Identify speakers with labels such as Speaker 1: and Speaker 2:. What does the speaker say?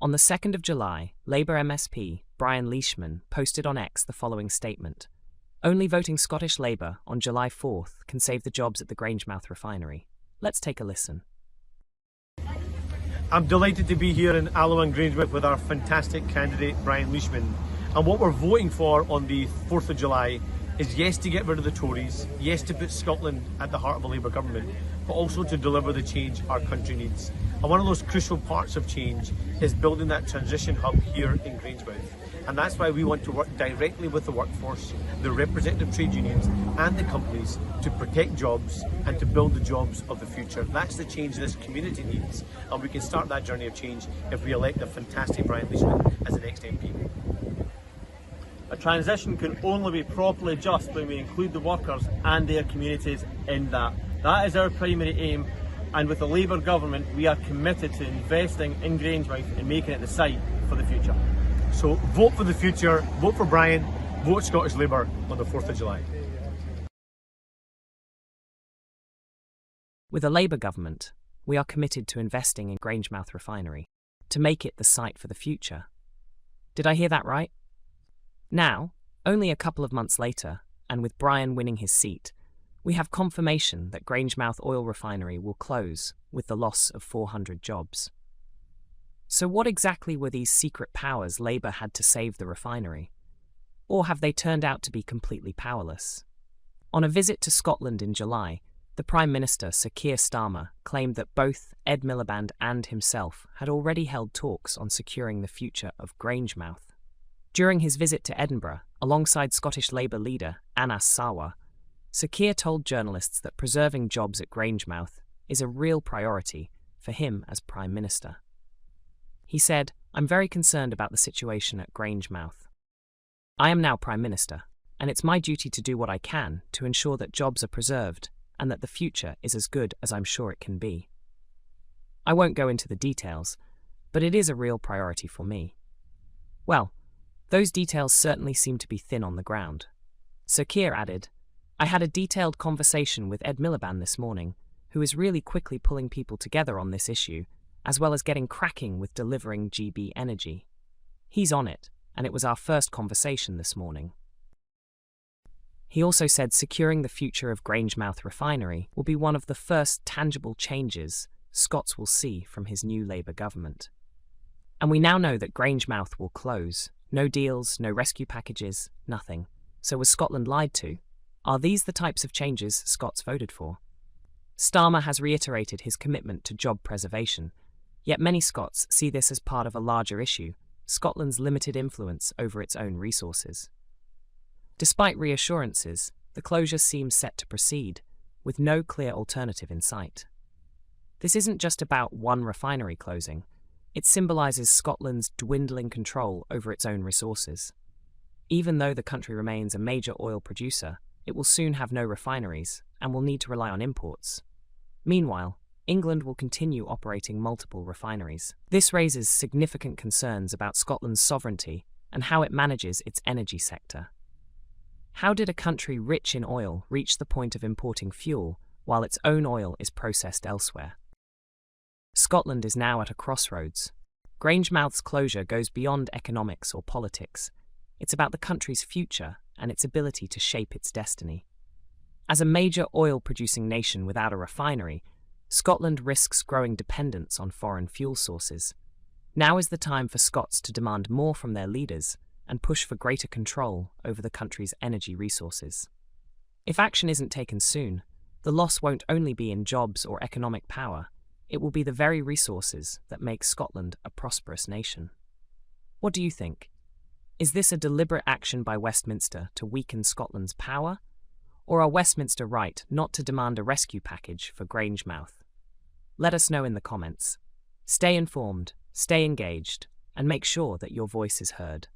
Speaker 1: On the 2nd of July, Labour MSP Brian Leishman posted on X the following statement. Only voting Scottish Labour on July 4th can save the jobs at the Grangemouth refinery. Let's take a listen.
Speaker 2: I'm delighted to be here in Alloa and Grangemouth with our fantastic candidate Brian Leishman. And what we're voting for on the 4th of July is yes to get rid of the Tories, yes to put Scotland at the heart of a Labour government, but also to deliver the change our country needs. And one of those crucial parts of change is building that transition hub here in Grangemouth. And that's why we want to work directly with the workforce, the representative trade unions and the companies to protect jobs and to build the jobs of the future. That's the change this community needs, and we can start that journey of change if we elect the fantastic Brian Leishman as the next MP.
Speaker 3: A transition can only be properly just when we include the workers and their communities in that. That is our primary aim, and with the Labour government we are committed to investing in Grangemouth and making it the site for the future.
Speaker 2: So vote for the future, vote for Brian, vote Scottish Labour on the 4th of July.
Speaker 1: With a Labour government, we are committed to investing in Grangemouth refinery, to make it the site for the future. Did I hear that right? Now, only a couple of months later, and with Brian winning his seat, we have confirmation that Grangemouth oil refinery will close with the loss of 400 jobs. So what exactly were these secret powers Labour had to save the refinery? Or have they turned out to be completely powerless? On a visit to Scotland in July, the Prime Minister, Sir Keir Starmer, claimed that both Ed Miliband and himself had already held talks on securing the future of Grangemouth. During his visit to Edinburgh, alongside Scottish Labour leader Anas Sarwar, Sir Keir told journalists that preserving jobs at Grangemouth is a real priority for him as Prime Minister. He said, "I'm very concerned about the situation at Grangemouth. I am now Prime Minister, and it's my duty to do what I can to ensure that jobs are preserved and that the future is as good as I'm sure it can be. I won't go into the details, but it is a real priority for me." Well, those details certainly seem to be thin on the ground. Sir Keir added, "I had a detailed conversation with Ed Miliband this morning, who is really quickly pulling people together on this issue, as well as getting cracking with delivering GB energy. He's on it, and it was our first conversation this morning." He also said securing the future of Grangemouth refinery will be one of the first tangible changes Scots will see from his new Labour government. And we now know that Grangemouth will close. No deals, no rescue packages, nothing. So was Scotland lied to? Are these the types of changes Scots voted for? Starmer has reiterated his commitment to job preservation, yet many Scots see this as part of a larger issue, Scotland's limited influence over its own resources. Despite reassurances, the closure seems set to proceed, with no clear alternative in sight. This isn't just about one refinery closing. It symbolises Scotland's dwindling control over its own resources. Even though the country remains a major oil producer, it will soon have no refineries and will need to rely on imports. Meanwhile, England will continue operating multiple refineries. This raises significant concerns about Scotland's sovereignty and how it manages its energy sector. How did a country rich in oil reach the point of importing fuel while its own oil is processed elsewhere? Scotland is now at a crossroads. Grangemouth's closure goes beyond economics or politics. It's about the country's future and its ability to shape its destiny. As a major oil-producing nation without a refinery, Scotland risks growing dependence on foreign fuel sources. Now is the time for Scots to demand more from their leaders and push for greater control over the country's energy resources. If action isn't taken soon, the loss won't only be in jobs or economic power, it will be the very resources that make Scotland a prosperous nation. What do you think? Is this a deliberate action by Westminster to weaken Scotland's power? Or are Westminster right not to demand a rescue package for Grangemouth? Let us know in the comments. Stay informed, stay engaged, and make sure that your voice is heard.